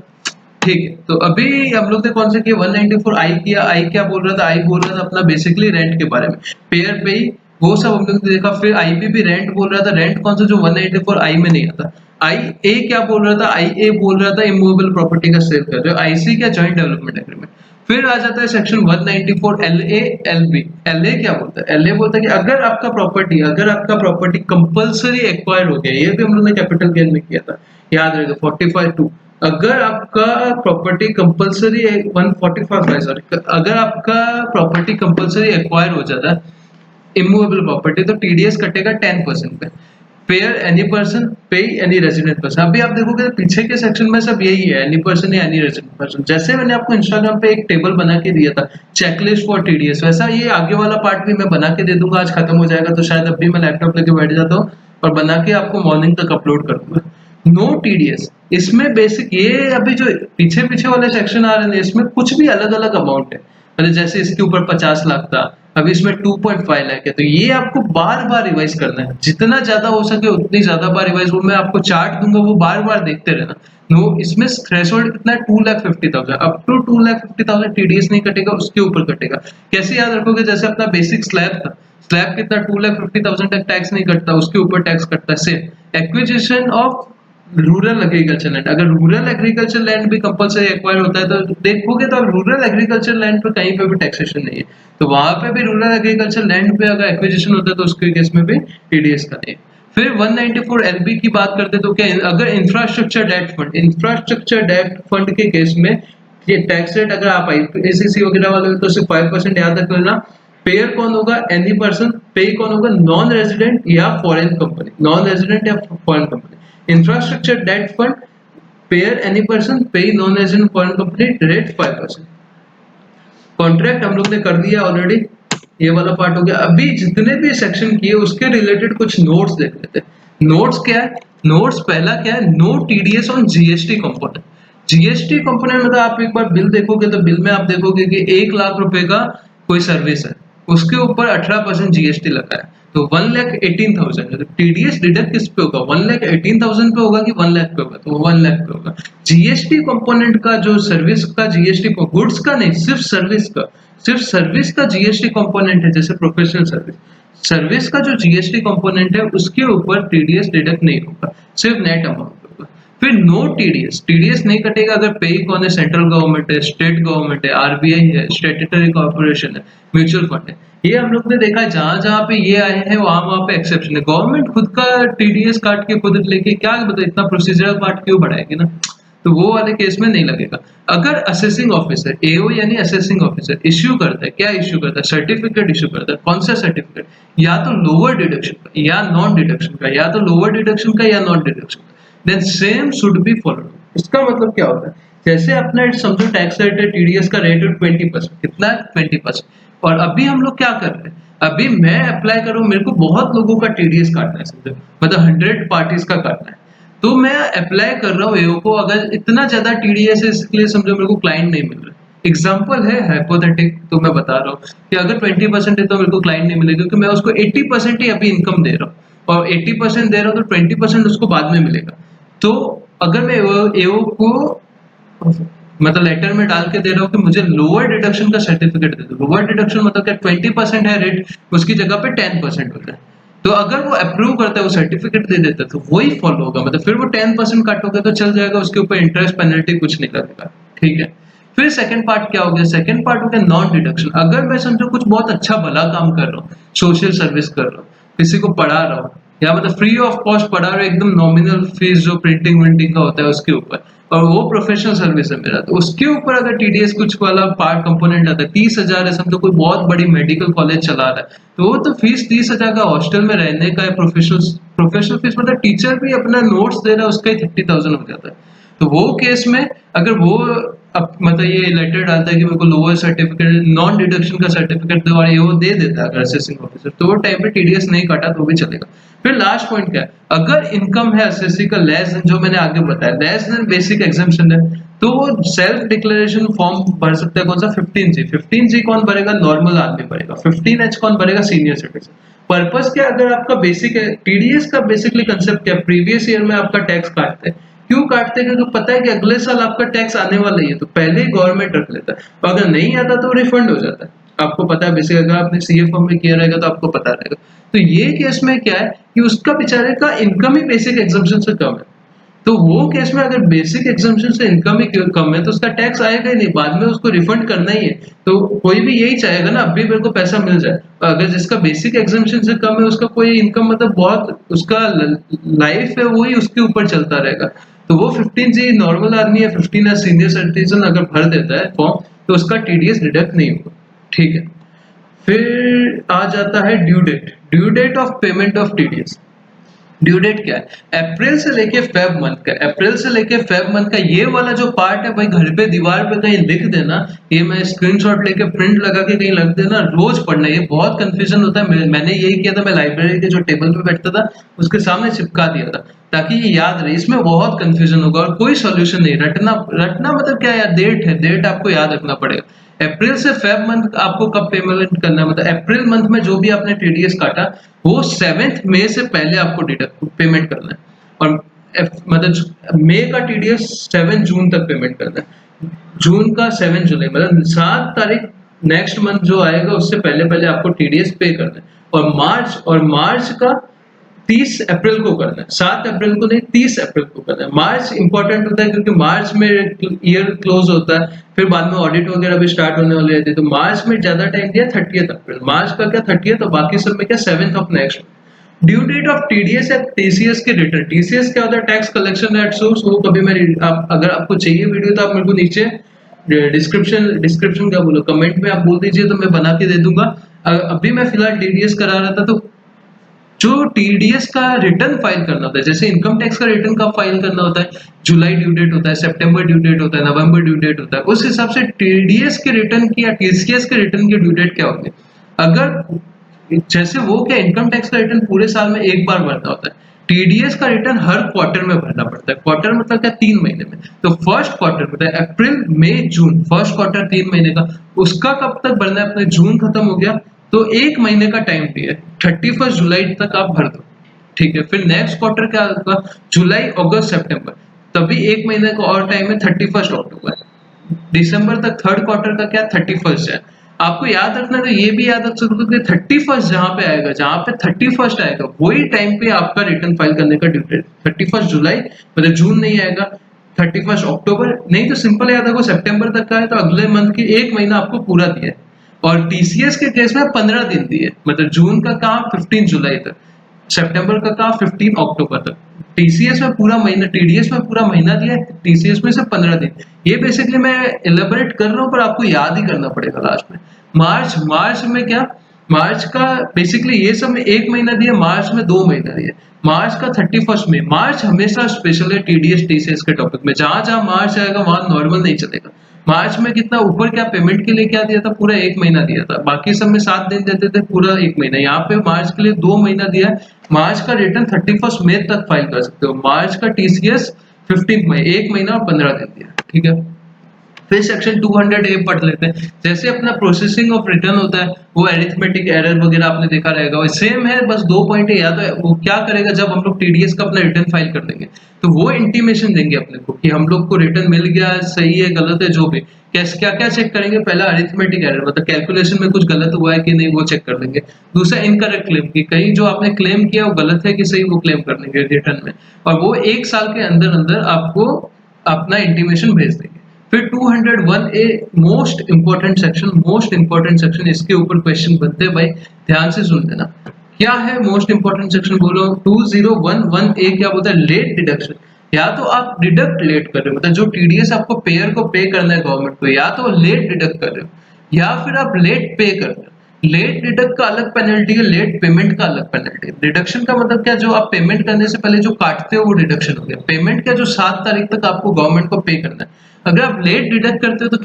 ठीक है, तो अभी हम लोग ने कौन सा किया? 194 आई किया। आई क्या बोल रहा था? आई बोल रहा था अपना बेसिकली रेंट के बारे में, पेयर पे ही वो सब हम लोग ने देखा। फिर आईबी भी रेंट बोल रहा था। रेंट कौन सा? जो 194 आई में नहीं आता। आई ए क्या बोल रहा था? आई ए बोल रहा था इमूवेबल प्रॉपर्टी का सेल कर रहे हो। आईसी क्या? Joint development agreement. फिर आ जाता है सेक्शन 194 एलए एलबी। एलए क्या बोलता है? एलए बोलता है कि अगर आपका प्रॉपर्टी कंपल्सरी एक्वायर हो गया, ये भी हम लोग ने कैपिटल गेन में किया था, याद रहेगा 45(2). अगर आपका प्रॉपर्टी कंपल्सरी 145 सॉरी, अगर आपका प्रॉपर्टी कंपल्सरी एक्वायर हो जाता है, इमूवेबल प्रॉपर्टी, तो टीडीएस कटेगा 10% पे। Pair any person, pay any resident person. अभी आप देखोगे पीछे के सेक्शन में सब यही है, एनी पर्सन या एनी रेजिडेंट पर्सन। जैसे मैंने आपको इंस्टाग्राम पे एक टेबल बना के दिया था, चेकलिस्ट फॉर टीडीएस, वैसा ये आगे वाला पार्ट भी मैं बना के दे दूंगा। आज खत्म हो जाएगा तो शायद अभी मैं लैपटॉप लेके बैठ जाता हूँ और बना के आपको मॉर्निंग तक अपलोड कर दूंगा। नो टीडीएस, इसमें बेसिक ये अभी जो पीछे पीछे वाले सेक्शन आ रहे हैं, इसमें कुछ भी अलग अलग अमाउंट है। मतलब जैसे इसके ऊपर 50 लाख था, अभी इसमें 2.5 लाख है। तो ये आपको बार बार रिवाइज करना है, जितना ज्यादा हो सके उतनी ज्यादा बार रिवाइज। वो मैं आपको चार्ट दूंगा, वो बार बार देखते रहना। नो, इसमें थ्रेशोल्ड कितना है? 2,50,000। अप टू 2,50,000 टीडीएस नहीं कटेगा, उसके ऊपर कटेगा। कैसे याद रखोगे? जैसे अपना बेसिक स्लैब था, स्लैब कितना? 2,50,000 तक टैक्स नहीं कटता, उसके ऊपर टैक्स कटता है। Same acquisition of rural agriculture land, अगर रूरल एग्रीकल्चर लैंड भी कंपलसरी एक्वायर होता है तो देखोगे तो अब रूरल एग्रीकल्चर लैंड पर कहीं पे भी टैक्सेशन नहीं है, तो वहां पे भी रूरल एग्रीकल्चर लैंड पे अगर एक्विजिशन होता है तो उसके केस में भी टीडीएस का नहीं। फिर 194 एलबी की बात करते तो क्या, अगर इंफ्रास्ट्रक्चर डेट फंड के केस में ये टैक्स रेट, अगर आप आईपीसीसी वगैरह वाले हो तो सिर्फ 5% याद रख लेना। पेयर कौन होगा? Any person. पे कौन होगा? नॉन रेजिडेंट या फॉरेन कंपनी, नॉन रेजिडेंट या foreign company. Infrastructure debt fund, payer any person, payee non resident foreign company, rate 5%। Contract हम लोग ने कर दिया ऑलरेडी, ये वाला पार्ट हो गया। अभी जितने भी सेक्शन किए उसके रिलेटेड कुछ नोट्स देख लेते हैं। नोट्स क्या है? नोट्स पहला क्या है? No TDS on GST component. GST component मतलब आप एक बार बिल देखोगे तो बिल में आप देखोगे कि 1 लाख रुपए का कोई सर्विस है, उसके ऊपर 18% जीएसटी लगा है, तो 1,18,000। टीडीएस डिडक्ट किस पे होगा? 1,18,000 पे होगा कि 1 लाख पे होगा? तो 1 लाख पे होगा। जीएसटी कंपोनेंट का जो सर्विस का जीएसटी, गुड्स का नहीं, सिर्फ सर्विस का जीएसटी कंपोनेंट है, जैसे प्रोफेशनल सर्विस का जो जीएसटी कंपोनेंट है उसके ऊपर टीडीएस डिडक्ट नहीं होगा, सिर्फ नेट अमाउंट होगा। फिर नो टीडीएस नहीं कटेगा अगर पे कौन है? सेंट्रल गवर्नमेंट है, स्टेट गवर्नमेंट है, आरबीआई है, स्टैट्यूटरी कॉर्पोरेशन है, म्यूचुअल फंड है। ये हम लोग ने देखा है जहां जहां पे ये आए हैं वहां पे एक्सेप्शन है। गवर्नमेंट खुद का टीडीएस काट के खुद लेके क्या मतलब इतना प्रोसीजरल पार्ट क्यों बढ़ाएगी ना, तो वो वाले केस में नहीं लगेगा। अगर असेसिंग ऑफिसर एओ यानी असेसिंग ऑफिसर इश्यू करता है, क्या इश्यू करता है, सर्टिफिकेट इश्यू करता है, कौन सा सर्टिफिकेट, या तो लोअर डिडक्शन का या नॉन डिडक्शन का, या तो लोअर डिडक्शन का या नॉन डिडक्शन का, then same should be followed. इसका मतलब क्या होता है, जैसे अपना समझो टैक्स रेट है टीडीएस का रेट है 20%, कितना है 20%, और अभी हम लोग क्या कर रहे हैं, अभी मैं अप्लाई करूं, मेरे को बहुत लोगों का टीडीएस काटना है, समझो मतलब 100 पार्टीज का काटना है, तो मैं अप्लाई कर रहा हूँ एओ को, अगर इतना ज्यादा टीडीएस है इसके लिए समझो मेरे को क्लाइंट नहीं मिल रहा। एग्जाम्पल है हाइपोथेटिक, तो मैं बता रहा हूँ कि अगर 20% है तो मेरे को क्लाइंट नहीं मिलेगा, क्योंकि मैं उसको 80% ही अभी इनकम दे रहा हूँ, और 80% दे रहा हूँ तो 20% उसको बाद में मिलेगा। तो अगर मैं एओ को मतलब लेटर में डाल के दे रहा हूँ कि मुझे लोअर डिडक्शन का सर्टिफिकेट दे दो, लोअर डिडक्शन मतलब क्या, 20% है रेट, उसकी जगह पे 10% होता है, तो अगर वो अप्रूव करता है, वो सर्टिफिकेट दे देता है, तो वही फॉलो होगा, मतलब फिर वो 10% काटोगे तो चल जाएगा, उसके ऊपर इंटरेस्ट पेनल्टी कुछ नहीं लगेगा, ठीक है। फिर सेकंड पार्ट क्या हो गया, सेकंड पार्ट हो गया नॉन डिडक्शन। अगर मैं समझो कुछ बहुत अच्छा भला काम कर रहा हूँ, सोशल सर्विस कर रहा हूँ, किसी को पढ़ा रहा हूँ, या मतलब फ्री ऑफ कॉस्ट पढ़ा रहा हूँ, एकदम नॉमिनल फीस जो प्रिंटिंग विंटिंग का होता है उसके ऊपर, और वो प्रोफेशनल सर्विस है मेरा, तो उसके ऊपर अगर टीडीएस कुछ वाला पार्ट कंपोनेंट आता है, 30,000 है समझो, कोई बहुत बड़ी मेडिकल कॉलेज चला रहा है, तो वो तो फीस 30,000 का हॉस्टल में रहने का है, प्रोफेशनल प्रोफेशनल फीस, मतलब टीचर भी अपना नोट्स दे रहा है उसका ही 30,000 हो जाता है। तो वो केस में अगर वो मतलब ये लेटर डालता है कि मेरे को लोअर सर्टिफिकेट नॉन डिडक्शन का सर्टिफिकेट दो, और ये वो दे देता है अगर असेसिंग ऑफिसर, तो वो टाइम पे टीडीएस नहीं काटा तो भी चलेगा। फिर लास्ट पॉइंट क्या है, अगर इनकम है असेसी का लेस देन, जो मैंने आगे बताया लेस देन बेसिक एग्जाम्पशन है, तो वो सेल्फ डिक्लेरेशन फॉर्म भर सकता है, कौन सा 15G। 15G कौन भरेगा, नॉर्मल आदमी भरेगा। 15H कौन भरेगा, सीनियर सिटीजन। पर्पस क्या, अगर आपका बेसिक है टीडीएस का, बेसिकली कंसेप्ट क्या, प्रीवियस ईयर में आपका टैक्स काटते हैं, क्यों काटते हैं, क्योंकि पता है कि अगले साल आपका टैक्स आने वाला ही है, तो पहले ही गवर्नमेंट रख लेता है, और अगर नहीं आता तो रिफंड हो जाता है। आपको पता है, बेसिक अगर आपने सीए फॉर्म में किया रहेगा तो आपको पता रहेगा। तो ये केस में क्या है कि उसका बेचारे का इनकम ही बेसिक एग्जाम्पशन से कम है, तो वो केस में अगर बेसिक एग्जाम्पशन से इनकम ही कम है तो उसका टैक्स आएगा ही नहीं, बाद में उसको रिफंड करना ही है। तो कोई भी यही चाहेगा ना, अभी मेरे को पैसा मिल जाए। अगर जिसका बेसिक एग्जाम्पशन से कम है उसका कोई इनकम मतलब बहुत, उसका लाइफ है वही उसके ऊपर चलता रहेगा। तो वो 15G नॉर्मल आदमी है, 15 सीनियर सिटीजन अगर भर देता है फॉर्म, तो उसका टीडीएस डिडक्ट नहीं होगा, ठीक है। फिर आ जाता है due date of payment of TDS. Due date क्या है, अप्रैल से लेके फेब मंथ का, अप्रैल से लेके फेब मंथ का ये वाला जो पार्ट है भाई, घर पे दीवार पे कहीं लिख देना, ये मैं स्क्रीनशॉट लेके प्रिंट लगा के कहीं लग देना, रोज पढ़ना, ये बहुत कंफ्यूजन होता है। मैंने यही किया था, मैं लाइब्रेरी के जो टेबल पे बैठता था उसके सामने चिपका दिया था ताकि ये याद रहे। इसमें बहुत कंफ्यूजन होगा और कोई सॉल्यूशन नहीं, रटना रटना मतलब क्या यार, डेट है, डेट आपको याद रखना पड़ेगा। अप्रैल से फेब मंथ आपको कब पेमेंट करना है, मतलब अप्रैल मंथ में जो भी आपने टीडीएस काटा वो 7 मई से पहले आपको पेमेंट करना है, और मतलब मई का टीडीएस 7 जून तक पेमेंट करना है, जून का 7 जुलाई, मतलब 7 तारीख नेक्स्ट मंथ जो आएगा उससे पहले पहले आपको टीडीएस पे करना है। और मार्च का 30 अप्रैल को करना है, 7 अप्रैल को नहीं, 30 अप्रैल को करना है। मार्च इंपॉर्टेंट होता है क्योंकि मार्च में ईयर क्लोज होता है, फिर बाद में ऑडिट वगैरह भी स्टार्ट होने वाले रहते हैं, तो मार्च में ज्यादा टाइम दिया 30 अप्रैल, मार्च का क्या 30, और बाकी सब में क्या 7 of next. Due date of TDS या टीसीएस के रिटर्न। टीसीएस क्या होता है, टैक्स कलेक्शन एट सोर्स, वो कभी मैं अगर आपको चाहिए वीडियो तो आप मेरे को नीचे डिस्क्रिप्शन क्या बोलो, कमेंट में आप बोल दीजिए तो मैं बना के दे दूंगा। अभी मैं फिलहाल टीडीएस करा रहा था, तो जो टीडीएस का रिटर्न फाइल करना होता है, जैसे इनकम टैक्स का रिटर्न कब फाइल करना होता है, जुलाई ड्यू डेट होता है, सितंबर ड्यू डेट होता है, नवंबर ड्यू डेट होता है, उस हिसाब से टीडीएस के रिटर्न की या टीसीएस के रिटर्न की ड्यू डेट क्या होगी। अगर जैसे वो क्या, इनकम टैक्स का रिटर्न पूरे साल में एक बार भरना होता है, टीडीएस का रिटर्न हर क्वार्टर में भरना पड़ता है। क्वार्टर मतलब क्या, 3 महीने में। तो फर्स्ट क्वार्टर मतलब अप्रैल मई जून, फर्स्ट क्वार्टर 3 महीने का, उसका कब तक भरना है, अपने जून खत्म हो गया तो 1 महीने का टाइम दिया है, 31 जुलाई तक आप भर दो, ठीक है। फिर नेक्स्ट क्वार्टर क्या होगा, जुलाई अगस्त सितंबर, तभी 1 महीने का और टाइम है, 31 अक्टूबर। दिसंबर तक थर्ड क्वार्टर का क्या, 31 है। आपको याद रखना, तो ये भी याद रख सकते हो कि 31 जहां पे आएगा, जहां पे 31 आएगा वही टाइम पे आपका रिटर्न फाइल करने का ड्यू डेट। 31 जुलाई मतलब जून नहीं आएगा, 31 अक्टूबर नहीं, तो सिंपल याद रखो सितंबर तक का है तो अगले मंथ की 1 महीना आपको पूरा दिया है। और टीसीएस के केस में 15 दिन दिए, मतलब जून का काम 15 जुलाई तक, सितंबर का काम 15 अक्टूबर तक। टीसीएस में पूरा महीना, टीडीएस में पूरा महीना दिया, टीसीएस में से 15 दिन। ये बेसिकली मैं एलेबोरेट कर रहा हूँ पर आपको याद ही करना पड़ेगा लास्ट में। मार्च में क्या, मार्च का बेसिकली ये सब में 1 महीना दिया, मार्च में 2 महीना दिया। मार्च का 31 में, मार्च हमेशा स्पेशल है टीडीएस टीसीएस के टॉपिक में, जहां जहां मार्च आएगा वहां नॉर्मल नहीं चलेगा। मार्च में कितना ऊपर क्या पेमेंट के लिए क्या दिया था, पूरा 1 महीना दिया था, बाकी सब में 7 दिन देते थे, पूरा 1 महीना। यहाँ पे मार्च के लिए 2 महीना दिया है। मार्च का रिटर्न 31 मई तक फाइल कर सकते हो, मार्च का टीसीएस 15 मई, 1 महीना और 15 दिन दिया, ठीक है। फिर सेक्शन 200 ए पढ़ लेते हैं। जैसे अपना प्रोसेसिंग ऑफ रिटर्न होता है, वो एरिथमेटिक एरर वगैरह आपने देखा रहेगा, वो सेम है, बस 2 पॉइंट है। या तो वो क्या करेगा, जब हम लोग टीडीएस का अपना रिटर्न फाइल कर देंगे तो वो इंटीमेशन देंगे अपने को कि हम लोग को रिटर्न मिल गया, सही है गलत है जो भी। क्या क्या चेक करेंगे, पहला अरिथमेटिक एरर, मतलब कैलकुलेशन में कुछ गलत हुआ है कि नहीं वो चेक कर देंगे। दूसरा इनकरेक्ट क्लेम, कि कहीं जो आपने क्लेम किया वो गलत है कि सही, वो क्लेम कर देंगे रिटर्न में, और वो 1 साल के अंदर अंदर आपको अपना इंटीमेशन भेज देंगे। फिर 201 ए मोस्ट इंपॉर्टेंट सेक्शन, इसके ऊपर क्वेश्चन बनते हैं भाई, ध्यान से सुन लेना। क्या है मोस्ट इंपॉर्टेंट सेक्शन, बोलो 2011 ए क्या बोलता है, लेट डिडक्शन। या तो आप डिडक्ट लेट कर रहे हो, मतलब जो टीडीएस आपको पेयर को पे करना है गवर्नमेंट को, या तो लेट डिडक्ट कर रहे हो, या फिर आप लेट पे कर रहे हो। लेट डिडक्ट का अलग पेनल्टी है, लेट पेमेंट का अलग पेनल्टी है। डिडक्शन का मतलब क्या, जो आप पेमेंट करने से पहले जो काटते हो वो डिडक्शन हो गया। पेमेंट क्या, जो 7 तारीख तक आपको गवर्नमेंट को पे करना है। अगर आप लेट डिडक्ट करते हो तो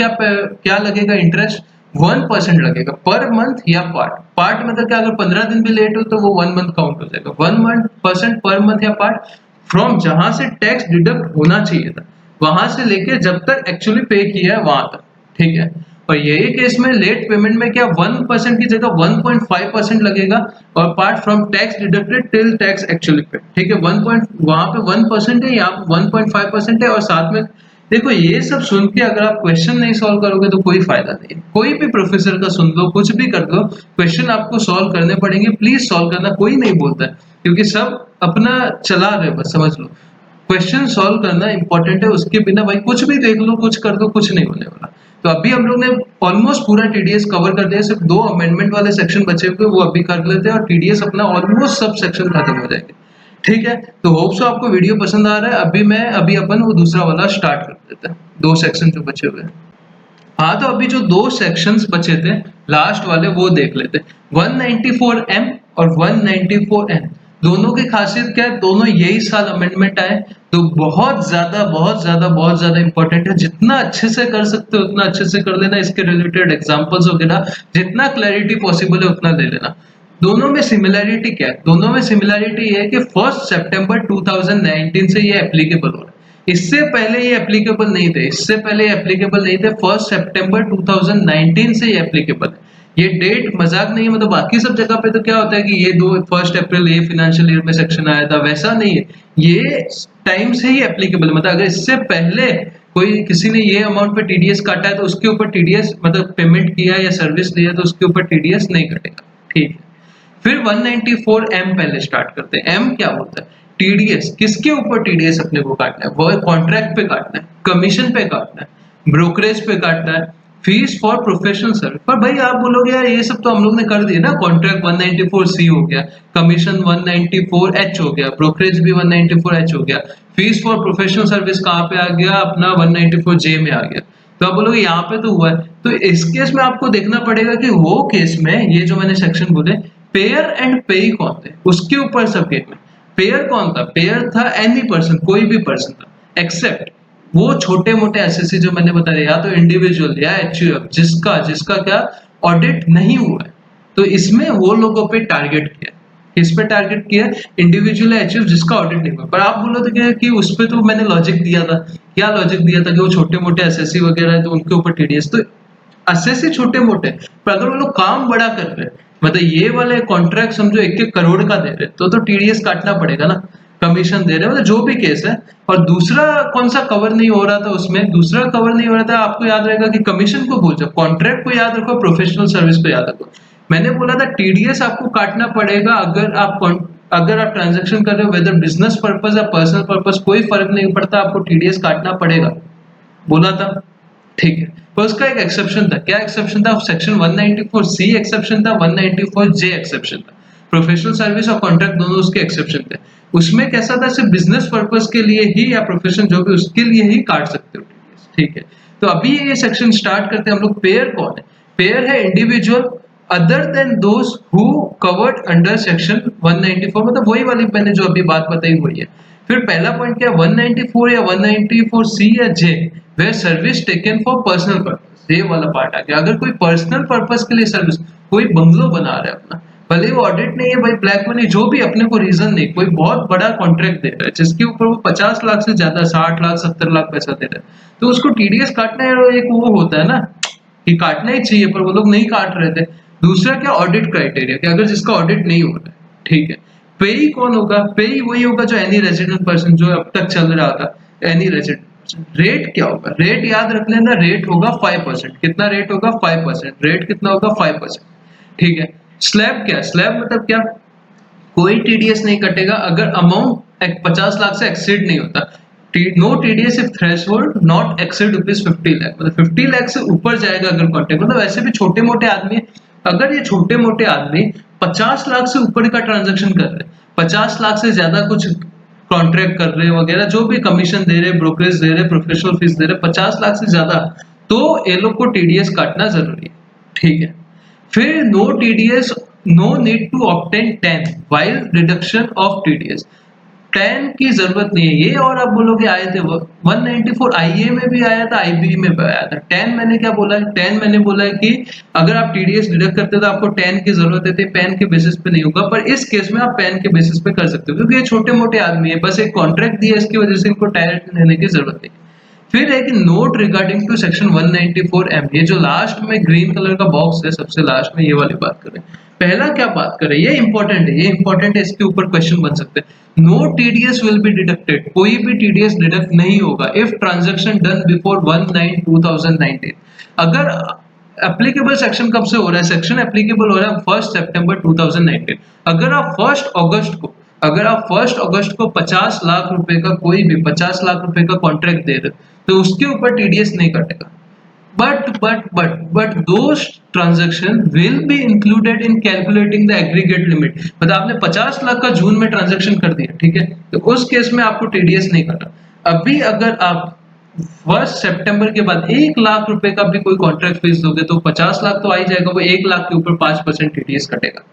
क्या लगेगा, इंटरेस्ट 1% लगेगा पर मंथ या पार्ट मतलब क्या, अगर 15 दिन भी लेट हो तो वो 1 मंथ काउंट हो जाएगा। 1% पर मंथ या पार्ट, फ्रॉम जहां से टैक्स डिडक्ट होना चाहिए था वहां से लेके जब तक एक्चुअली पे किया है वहां तक, ठीक है। और यही केस में लेट पेमेंट में क्या 1% की जगह 1.5% लगेगा, और part from tax deducted till tax actually पे, ठीक है। 1 वहां पे 1% है, यहाँ 1.5% है, और साथ में देखो ये सब सुन के अगर आप क्वेश्चन नहीं सॉल्व करोगे तो कोई फायदा नहीं है। कोई भी प्रोफेसर का सुन लो, कुछ भी कर दो, क्वेश्चन आपको सॉल्व करने पड़ेंगे, प्लीज सॉल्व करना। कोई नहीं बोलता है क्योंकि सब अपना चला रहे, बस समझ लो क्वेश्चन सॉल्व करना इंपॉर्टेंट है, उसके बिना भाई कुछ भी देख लो, कुछ कर दो, कुछ नहीं होने वाला। तो अभी हम लोग ने ऑलमोस्ट पूरा टीडीएस कवर कर दिया, सिर्फ 2 अमेंडमेंट वाले सेक्शन बचे हुए वो अभी कर लेते हैं और टीडीएस अपना ऑलमोस्ट सब सेक्शन खत्म हो जाएंगे, ठीक है। तो होप सो आपको वीडियो पसंद आ रहा है। अभी अपन वो दूसरा वाला स्टार्ट कर देते हैं, 2 सेक्शन जो बचे हुए हैं। हाँ, तो अभी जो 2 सेक्शंस बचे थे लास्ट वाले वो देख लेते हैं। 194M और 194N, दोनों की खासियत क्या है, दोनों यही साल अमेंडमेंट आए, तो बहुत ज्यादा इंपॉर्टेंट है। जितना अच्छे से कर सकते हो उतना अच्छे से कर लेना, इसके रिलेटेड एग्जांपल्स वगैरह जितना क्लैरिटी पॉसिबल है उतना ले लेना। दोनों में सिमिलैरिटी क्या है, दोनों में सिमिलैरिटी ये है कि 1 सितंबर 2019 से ये एप्लीकेबल हो रहा है। इससे पहले ये एप्लीकेबल नहीं थे, 1 सितंबर 2019 से ये एप्लीकेबल है। ये डेट मजाक नहीं है, मतलब बाकी सब जगह पे तो क्या होता है कि ये 1 अप्रैल ये फाइनेंशियल ईयर में सेक्शन आया था, वैसा नहीं है। ये टाइम से ही एप्लीकेबल है, मतलब अगर इससे पहले कोई किसी ने ये अमाउंट पे टीडीएस काटा है तो उसके ऊपर टीडीएस मतलब पेमेंट किया या सर्विस दिया तो उसके ऊपर टीडीएस नहीं कटेगा, ठीक है। फिर 194M पहले स्टार्ट करते हैं। एम क्या होता है, टीडीएस। किसके ऊपर टीडीएस अपने को काटना है, वो कॉन्ट्रैक्ट पे काटना है, कमीशन पे काटना है, ब्रोकरेज पे काटना है, फीस फॉर प्रोफेशनल सर्विस। पर भाई आप बोलोगे यार ये सब तो हम लोग ने कर दिया ना, कॉन्ट्रैक्ट 194C हो गया, कमीशन 194H हो गया, ब्रोकरेज भी 194H हो गया, फीस फॉर प्रोफेशनल सर्विस कहाँ पे आ गया, अपना 194J में आ गया। तो आप बोलोगे यहाँ पे तो हुआ है, तो इस केस में आपको देखना पड़ेगा कि वो केस में ये जो मैंने सेक्शन बोले पेयर एंड पेई कौन थे, उसके ऊपर सब केस में पेयर कौन था, पेयर था एनी पर्सन, कोई भी पर्सन था, एक्सेप्ट वो छोटे मोटे एसएससी जो मैंने बताया, या तो इंडिविजुअल या एचयूएफ जिसका जिसका क्या ऑडिट नहीं हुआ है, तो इसमें वो लोगों पे टारगेट किया। किस पे टारगेट किया, इंडिविजुअल एचयूएफ जिसका ऑडिट नहीं हुआ। पर आप बोलो तो क्या कि उस पे तो मैंने लॉजिक दिया था, क्या लॉजिक दिया था कि वो छोटे मोटे एसएससी वगैरह है तो उनके ऊपर टीडीएस, तो एसएससी छोटे मोटे, पर अगर वो लोग काम बड़ा कर रहे हैं, मतलब ये वाले कॉन्ट्रैक्ट समझो 1-1 करोड़ का दे रहे तो टीडीएस काटना पड़ेगा ना, कमीशन दे रहे हैं, मतलब जो भी केस है। और दूसरा कौन सा कवर नहीं हो रहा था उसमें, दूसरा कवर नहीं हो रहा था, आपको याद रहेगा कि कमीशन को भूल जाओ, कॉन्ट्रैक्ट को याद रखो, प्रोफेशनल सर्विस को याद रखो। मैंने बोला था टीडीएस आपको काटना पड़ेगा अगर आप ट्रांजैक्शन कर रहे हो, वेदर बिजनेस पर्पस या पर्सनल पर्पस कोई फर्क नहीं पड़ता, आपको टीडीएस काटना पड़ेगा, बोला था, ठीक है। पर उसका एक एक्सेप्शन था। क्या एक्सेप्शन था? सेक्शन 194C एक्सेप्शन था, 194J एक्सेप्शन था। प्रोफेशनल सर्विस और कॉन्ट्रैक्ट दोनों उसके एक्सेप्शन थे। उसमें कैसा था, सिर्फ बिजनेस पर्पस के लिए ही या प्रोफेशन जो भी उसके लिए ही काट सकते हो टीडीएस, ठीक है। तो अभी ये सेक्शन स्टार्ट करते हैं हम लोग। पेयर कौन है? पेयर है individual other than those who covered under section 194, मतलब वही वाली मैंने जो अभी बात बताई वही है। फिर पहला पॉइंट क्या, 194 या 194C या J, where service taken for personal purpose, ये वाला पार्ट आ गया। अगर कोई पर्सनल पर्पस के लिए सर्विस, कोई बंगलो बना रहा है अपना, भले वो ऑडिट नहीं है भाई, ब्लैक मनी जो भी, अपने को रीजन नहीं, कोई बहुत बड़ा कॉन्ट्रैक्ट दे रहा है जिसके ऊपर वो 50 लाख से ज्यादा, 60 लाख 70 लाख पैसा दे रहा है, तो उसको टीडीएस काटना है। एक वो होता है ना कि काटना ही चाहिए, पर वो लोग नहीं काट रहे थे। दूसरा क्या, ऑडिट क्राइटेरिया, कि अगर जिसका ऑडिट नहीं हो रहा है, ठीक है। पेई कौन होगा? पेई वही होगा जो एनी रेजिडेंट पर्सन, जो अब तक चल रहा था, एनी रेजिडेंट। रेट क्या होगा? रेट याद रख लेना, रेट होगा 5%। कितना रेट होगा? 5%। रेट कितना होगा? 5%, ठीक है। स्लैब क्या? स्लैब मतलब क्या, कोई टीडीएस नहीं कटेगा अगर अमाउंट 50 लाख से एक्सीड नहीं होता। No TDS if threshold not exceed ₹50 lakh, मतलब 50 लाख से ऊपर जाएगा अगर कॉन्ट्रैक्ट, मतलब ऐसे भी छोटे मोटे आदमी, अगर ये छोटे मोटे आदमी 50 लाख से ऊपर का ट्रांजैक्शन कर रहे हैं, 50 लाख से ज्यादा कुछ कॉन्ट्रैक्ट कर रहे हैं वगैरह, जो भी कमीशन दे रहे, ब्रोकरेज दे रहे, प्रोफेशनल फीस दे रहे, 50 लाख से ज्यादा, तो ये लोग को टीडीएस काटना जरूरी है, ठीक है। फिर no TDS, no need to obtain 10 while reduction of TDS. 10 की जरूरत नहीं है ये। और आप बोलोगे आए थे वो 194 आईए में भी आया था, आईबी में भी आया था। 10 मैंने क्या बोला है? 10 मैंने बोला है कि अगर आप टीडीएस डिडक्ट करते तो आपको 10 की जरूरत है, पैन के बेसिस पे नहीं होगा, पर इस केस में आप पैन के बेसिस पे कर सकते हो, क्योंकि ये छोटे मोटे आदमी है, बस एक कॉन्ट्रैक्ट दिया, इसकी वजह से इनको टायर लेने की जरूरत नहीं। फिर एक note regarding to section 194M, ये जो लास्ट में ग्रीन कलर का बॉक्स है, सबसे लास्ट में ये वाली बात करें। पहला क्या बात करें, ये इंपॉर्टेंट है, ये इंपॉर्टेंट है, इसके ऊपर क्वेश्चन बन सकते हैं। No TDS will be deducted, कोई भी टीडीएस डिडक्ट नहीं होगा इफ ट्रांजैक्शन डन बिफोर 1/9/2019। अगर एप्लीकेबल सेक्शन कब से हो रहा है? सेक्शन एप्लीकेबल हो रहा है 1 सितंबर 2019। अगर आप 1 अगस्त को 50 लाख रुपए का, कोई भी 50 लाख रुपए का कॉन्ट्रैक्ट दे रहे, तो उसके ऊपर टीडीएस नहीं कटेगा। But those transaction will be included in calculating the aggregate limit. मतलब आपने 50 लाख का जून में ट्रांजैक्शन कर दिया, ठीक है, तो उस केस में आपको टीडीएस नहीं कटा। अभी अगर आप 1 सितंबर के बाद 1 लाख रुपए का भी कोई कॉन्ट्रैक्ट फीस दोगे, तो 50 लाख तो आ ही जाएगा, वो 1 लाख के ऊपर 5% टीडीएस कटेगा।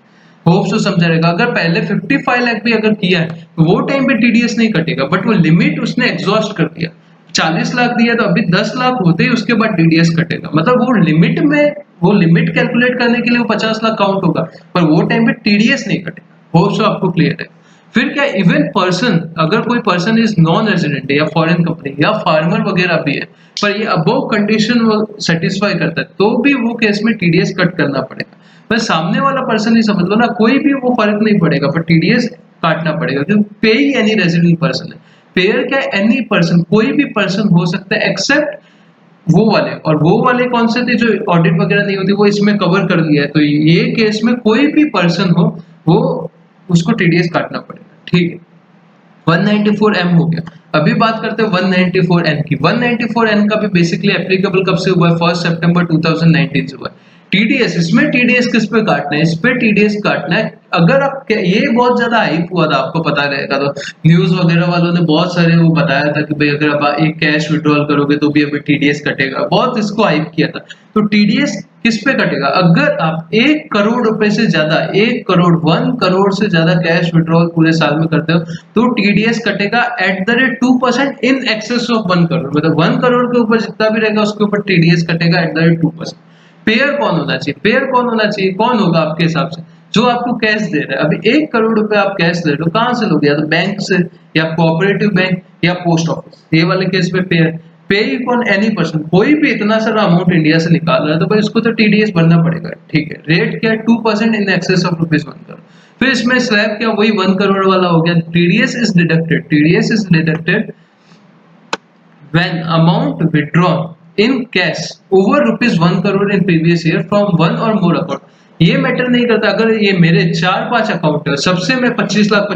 होप सो समझा रहेगा। अगर पहले 55 लाख भी अगर किया है, तो वो टाइम पे टीडीएस नहीं कटेगा, बट वो लिमिट उसने एग्जॉस्ट कर दिया। 40 लाख दिया तो अभी 10 लाख होते ही उसके बाद टीडीएस कटेगा, मतलब वो लिमिट में, वो लिमिट कैलकुलेट करने के लिए वो 50 लाख काउंट होगा, पर वो टाइम पे टीडीएस नहीं कटेगा। होप सो आपको क्लियर है। फिर क्या, इवन पर्सन, अगर कोई पर्सन इज नॉन रेजिडेंट या फॉरेन कंपनी या फार्मर वगैरह भी है, पर ये अबव कंडीशन वो सेटिस्फाई करता है, तो भी वो केस में टीडीएस कट करना पड़ेगा। पर सामने वाला पर्सन ही समझ लो ना, कोई भी वो फर्क नहीं पड़ेगा, पर टीडीएस काटना पड़ेगा, क्योंकि पे ही एनी रेजिडेंट पर्सन है। पेयर क्या, एनी पर्सन, कोई भी पर्सन हो सकता है एक्सेप्ट वो वाले। और वो वाले कौन से थे जो ऑडिट वगैरह नहीं होती, वो इसमें कवर कर दिया है। तो ये केस में कोई भी पर्सन हो, वो उसको टीडीएस काटना पड़ेगा, ठीक है। 194M हो गया। अभी बात करते हैं 194N की। 194N का भी बेसिकली एप्लीकेबल कब से हुआ है? 1 सितंबर 2019 से हुआ है। टीडीएस, इसमें टीडीएस किस पे काटना है? इस पे टीडीएस काटना है। अगर आप, ये बहुत ज्यादा हाइप हुआ था, आपको पता रहेगा, तो न्यूज वगैरह वालों ने बहुत सारे वो बताया था कि भाई अगर आप एक कैश विड्रॉल करोगे तो भी अभी टीडीएस कटेगा, बहुत इसको हाइप किया था। तो टीडीएस किस पे कटेगा? अगर आप 1 करोड़ रुपए से ज्यादा, 1 करोड़ 1 करोड़ से ज्यादा कैश विड्रॉल पूरे साल में करते हो, तो टीडीएस कटेगा @2% इन एक्सेस ऑफ 1 करोड़। मतलब 1 करोड़ के ऊपर जितना भी रहेगा उसके ऊपर टीडीएस कटेगा @2%। पेयर कौन होना चाहिए? पेयर कौन होना चाहिए? कौन होगा आपके हिसाब से? जो आपको कैश दे रहा है। अभी 1 करोड़ रुपए आप कैश ले रहे हो, कहां से लोगे? या तो बैंक से, या कोऑपरेटिव बैंक, या पोस्ट ऑफिस। ये वाले केस में पेयर। पे कौन? एनी पर्सन, कोई भी इतना सारा अमाउंट इंडिया से निकाल रहा है, तो भाई उसको तो टीडीएस भरना पड़ेगा, ठीक है। रेट क्या है? 2% इन एक्सेस ऑफ ₹1 करोड़। फिर इसमें स्लैब क्या, वही 1 करोड़ वाला हो गया। TDS is deducted when amount withdrawn in cash over ₹1 crore in previous year from one or more account। ये मैटर नहीं करता, अगर ये मेरे 4-5 अकाउंट है, सबसे मैं 25 लाख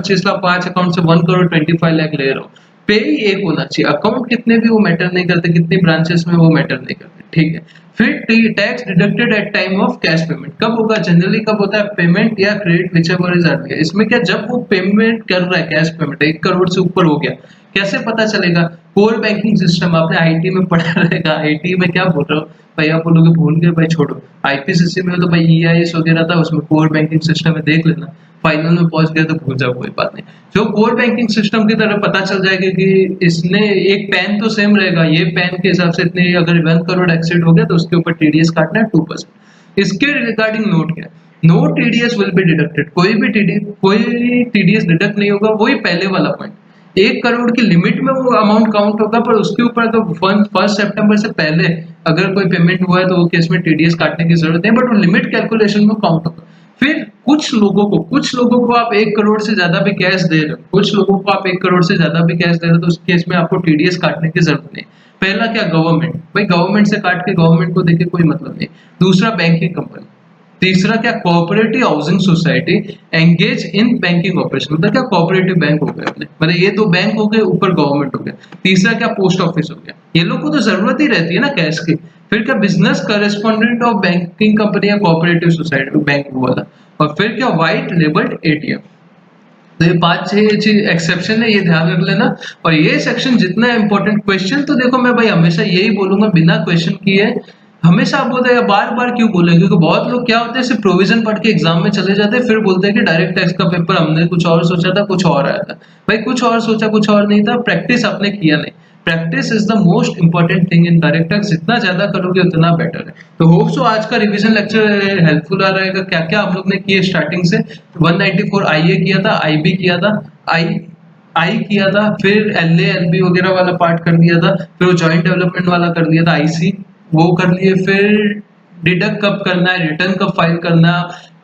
5 अकाउंट से 1 करोड़ 25 लाख ले रहा हूँ, पे ही एक होना चाहिए, अकाउंट कितने भी वो मैटर नहीं करते, कितनी ब्रांचेस में वो मैटर नहीं करते, ठीक है। फिर tax deducted at time of cash payment कब होगा, जनरली कब होता है, पेमेंट या क्रेडिट विचएवर इज अर्लियर। इसमें क्या, जब वो पेमेंट कर रहा है, कैश पेमेंट 1 करोड़ से ऊपर हो गया, कैसे पता चलेगा, कोर बैंकिंग सिस्टम, आपने आईटी में पढ़ा रहेगा, आईटी में क्या बोल रहा हूँ भाई, आप बोलोगे भूल गए भाई, छोड़ो, आईपीसीसी में तो भाई ईआईएस वगैरह था, उसमें कोर बैंकिंग सिस्टम में देख लेना, फाइनल में पहुंच गया तो भूल जाओ, कोई बात नहीं। जो कोर बैंकिंग सिस्टम की तरह पता चल जाएगा कि इसने एक पैन तो सेम रहेगा, ये पैन के हिसाब से इतने, अगर 1 करोड़ एक्सीड हो गया तो उसके ऊपर टीडीएस काटना है 2%। इसके रिगार्डिंग नोट क्या है, no TDS will be deducted, कोई टीडीएस डिडक्ट नहीं होगा, वही पहले वाला पॉइंट, 1 करोड़ की लिमिट में वो अमाउंट काउंट होगा, पर उसके ऊपर अगर 1 सितंबर से पहले अगर कोई पेमेंट हुआ है तो वो केस में टीडीएस काटने की जरूरत नहीं, बट वो लिमिट कैलकुलेशन में काउंट होगा। फिर कुछ लोगों को आप 1 करोड़ से ज्यादा भी कैश दे रहे हो, कुछ लोगों को आप 1 करोड़ से ज्यादा भी कैश दे रहे हो, तो उस केस में आपको टीडीएस काटने की जरूरत नहीं। पहला क्या, गवर्नमेंट, भाई गवर्नमेंट से काट के गवर्नमेंट को देके कोई मतलब नहीं। दूसरा, बैंकिंग कंपनी। तीसरा क्या, cooperative housing society engage in banking operation, मतलब क्या, कोऑपरेटिव बैंक हो गए अपने, मतलब ये दो बैंक हो गए, ऊपर गवर्नमेंट हो गया। तीसरा क्या, पोस्ट ऑफिस हो गया, ये लोग को तो जरूरत ही रहती है ना कैश की। फिर क्या, business correspondent of banking company या कोऑपरेटिव सोसाइटी, बैंक वाला। और फिर क्या, व्हाइट लेबल्ड एटीएम। तो ये 5-6 चीज एक्सेप्शन है, ये ध्यान रख लेना। और ये सेक्शन जितना इंपॉर्टेंट, क्वेश्चन तो देखो मैं भाई हमेशा यही बोलूंगा, बिना क्वेश्चन किए हमेशा आप बोलते हैं, बार बार क्यों बोले, क्योंकि बहुत लोग क्या होते हैं, सिर्फ प्रोविजन पढ़ के एग्जाम में चले जाते हैं, फिर बोलते हैं कि डायरेक्ट टैक्स का पेपर हमने कुछ और सोचा था, कुछ और आया था। भाई कुछ और सोचा, कुछ और नहीं था, प्रैक्टिस आपने किया नहीं। Practice is the most important thing in direct tax, जितना ज्यादा करोगे उतना बेटर है। तो होप सो आज का रिवीजन लेक्चर हेल्पफुल आ रहेगा। क्या क्या हम लोग ने किए स्टार्टिंग से, 194 आईए किया था, आईबी किया था, आई आई किया था, फिर एलए एलबी वगैरह वाला पार्ट कर दिया था, फिर वो जॉइंट डेवलपमेंट वाला कर दिया था, आईसी वो कर लिए, फिर डिडक्ट कब करना है, रिटर्न कब फाइल करना,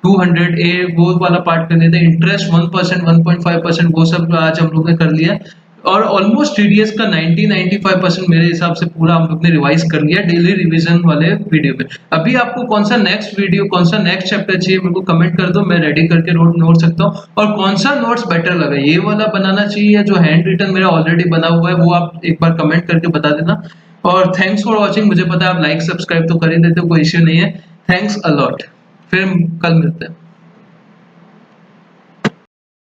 200A वो वाला पार्ट कर लिया था, इंटरेस्ट 1%, 1.5%, वो सब आज हम लोग ने कर लिया। और ऑलमोस्ट टीडीएस का 90-95% मेरे हिसाब से पूरा हम लोग ने रिवाइज कर लिया डेली रिवीजन वाले वीडियो में। अभी आपको कौन सा नेक्स्ट वीडियो, कौन सा नेक्स्ट चैप्टर चाहिए, मेरे को कमेंट कर दो, मैं रेडी करके नोट सकता हूँ। और कौन सा नोट्स बेटर लगा, ये वाला बनाना चाहिए या जो हैंड रिटन मेरा ऑलरेडी बना हुआ है, वो आप एक बार कमेंट करके बता देना। और थैंक्स फॉर वॉचिंग, मुझे पता है आप लाइक सब्सक्राइब तो कर ही देते हो, कोई इश्यू नहीं है। थैंक्स अलॉट, फिर कल मिलते हैं।